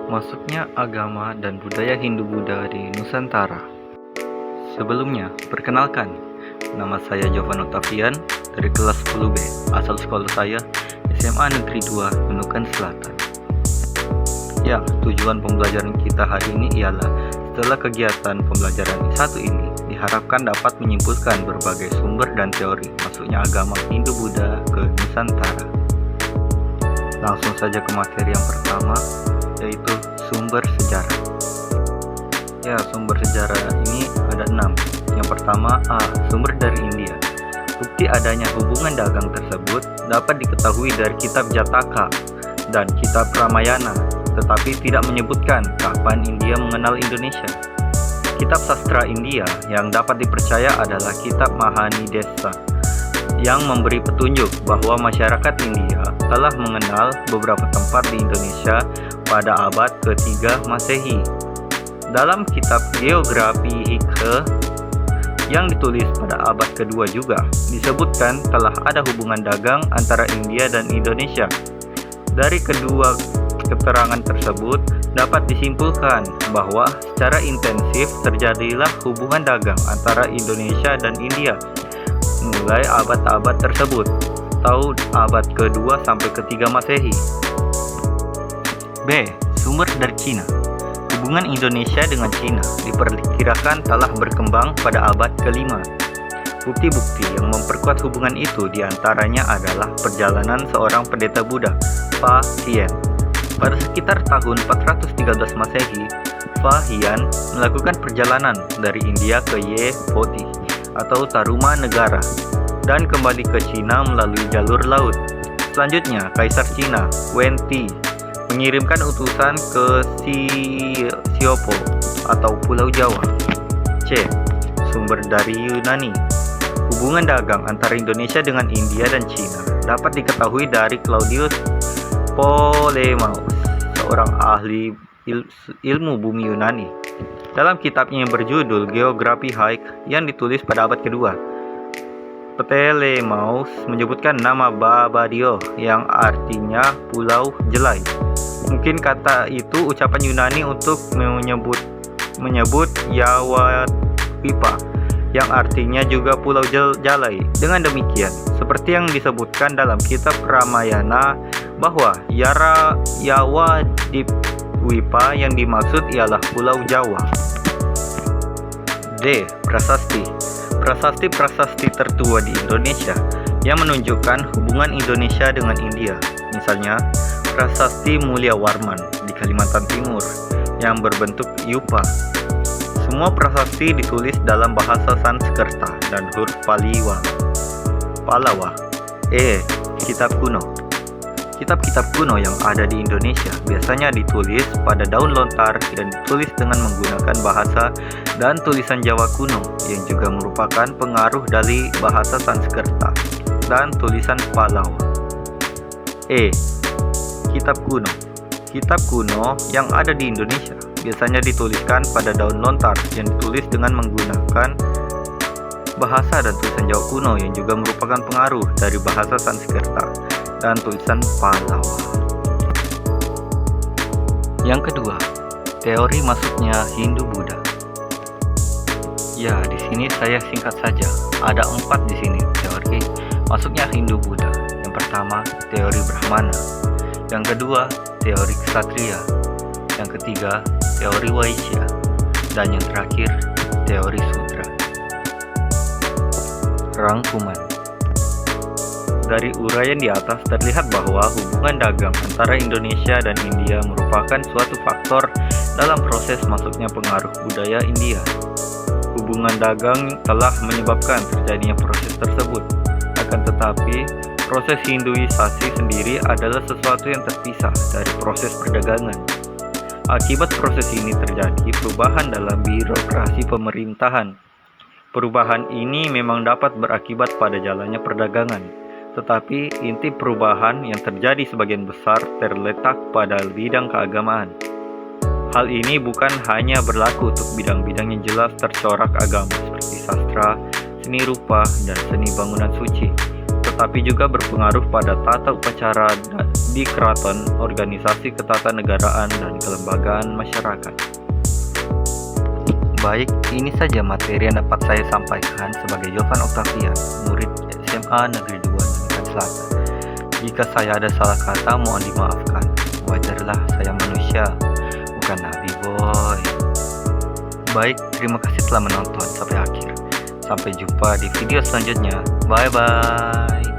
Masuknya agama dan budaya Hindu-Buddha di Nusantara. Sebelumnya, perkenalkan, nama saya Jovan Octavian dari kelas 10B, asal sekolah saya SMA Negeri 2, Nunukan Selatan. Ya, tujuan pembelajaran kita hari ini ialah setelah kegiatan pembelajaran satu ini diharapkan dapat menyimpulkan berbagai sumber dan teori masuknya agama Hindu-Buddha ke Nusantara. Langsung saja ke materi yang pertama, yaitu sumber sejarah. Ya, sumber sejarah ini ada 6. Yang pertama, A. Sumber dari India. Bukti adanya hubungan dagang tersebut dapat diketahui dari kitab Jataka dan kitab Ramayana, tetapi tidak menyebutkan kapan India mengenal Indonesia. Kitab sastra India yang dapat dipercaya adalah kitab Mahanidesa, yang memberi petunjuk bahwa masyarakat India telah mengenal beberapa tempat di Indonesia pada abad ke-3 Masehi. Dalam kitab Geografi Hike yang ditulis pada abad ke-2 juga disebutkan telah ada hubungan dagang antara India dan Indonesia. Dari kedua keterangan tersebut dapat disimpulkan bahwa secara intensif terjadilah hubungan dagang antara Indonesia dan India mulai abad-abad tersebut, tahun abad ke-2 sampai ke-3 Masehi. B. Sumber dari Cina. Hubungan Indonesia dengan Cina diperkirakan telah berkembang pada abad ke-5. Bukti-bukti yang memperkuat hubungan itu diantaranya adalah perjalanan seorang pendeta Buddha, Fa Hien. Pada sekitar tahun 413 Masehi, Fa Hien melakukan perjalanan dari India ke Ye Poti atau Taruma Negara dan kembali ke Cina melalui jalur laut. Selanjutnya, Kaisar Cina, Wen Ti, mengirimkan utusan ke Siopo atau Pulau Jawa. C. Sumber dari Yunani. Hubungan dagang antara Indonesia dengan India dan Cina dapat diketahui dari Claudius Ptolemaeus, seorang ahli ilmu bumi Yunani. Dalam kitabnya yang berjudul Geografi Hike yang ditulis pada abad kedua, Ptolemaeus menyebutkan nama Babadio yang artinya Pulau Jelai. Mungkin kata itu ucapan Yunani untuk menyebut Yawapipa yang artinya juga Pulau Jalai. Dengan demikian, seperti yang disebutkan dalam kitab Ramayana bahwa Yawadipwipa yang dimaksud ialah Pulau Jawa. D. Prasasti. Prasasti tertua di Indonesia yang menunjukkan hubungan Indonesia dengan India. Misalnya, Prasasti Mulia Warman di Kalimantan Timur yang berbentuk yupa. Semua prasasti ditulis dalam bahasa Sanskerta dan huruf Palawa. E. Kitab kuno. Kitab-kitab kuno yang ada di Indonesia biasanya ditulis pada daun lontar dan ditulis dengan menggunakan bahasa dan tulisan Jawa kuno yang juga merupakan pengaruh dari bahasa Sanskerta dan tulisan Palawa. E. Kitab kuno. Kitab kuno yang ada di Indonesia biasanya dituliskan pada daun lontar yang ditulis dengan menggunakan bahasa dan tulisan Jawa kuno yang juga merupakan pengaruh dari bahasa Sanskerta dan tulisan Palawa. Yang kedua, teori masuknya Hindu-Buddha. Ya, di sini saya singkat saja. Ada 4 di sini teori masuknya Hindu-Buddha. Yang pertama, teori Brahmana. Yang kedua, teori Ksatria. Yang ketiga, teori Waisya. Dan yang terakhir, teori Sudra. Rangkuman. Dari uraian di atas terlihat bahwa hubungan dagang antara Indonesia dan India merupakan suatu faktor dalam proses masuknya pengaruh budaya India. Hubungan dagang telah menyebabkan terjadinya proses tersebut. Akan tetapi, proses Hinduisasi sendiri adalah sesuatu yang terpisah dari proses perdagangan. Akibat proses ini terjadi perubahan dalam birokrasi pemerintahan. Perubahan ini memang dapat berakibat pada jalannya perdagangan. Tetapi inti perubahan yang terjadi sebagian besar terletak pada bidang keagamaan. Hal ini bukan hanya berlaku untuk bidang-bidang yang jelas tercorak agama seperti sastra, seni rupa, dan seni bangunan suci, tapi juga berpengaruh pada tata upacara di keraton, organisasi ketatanegaraan, dan kelembagaan masyarakat. Baik, ini saja materi yang dapat saya sampaikan sebagai Jovan Octavian, murid SMA Negeri 2 Negeri Selatan. Jika saya ada salah kata, mohon dimaafkan. Wajarlah, saya manusia, bukan nabi boy. Baik, terima kasih telah menonton sampai akhir. Sampai jumpa di video selanjutnya. Bye-bye.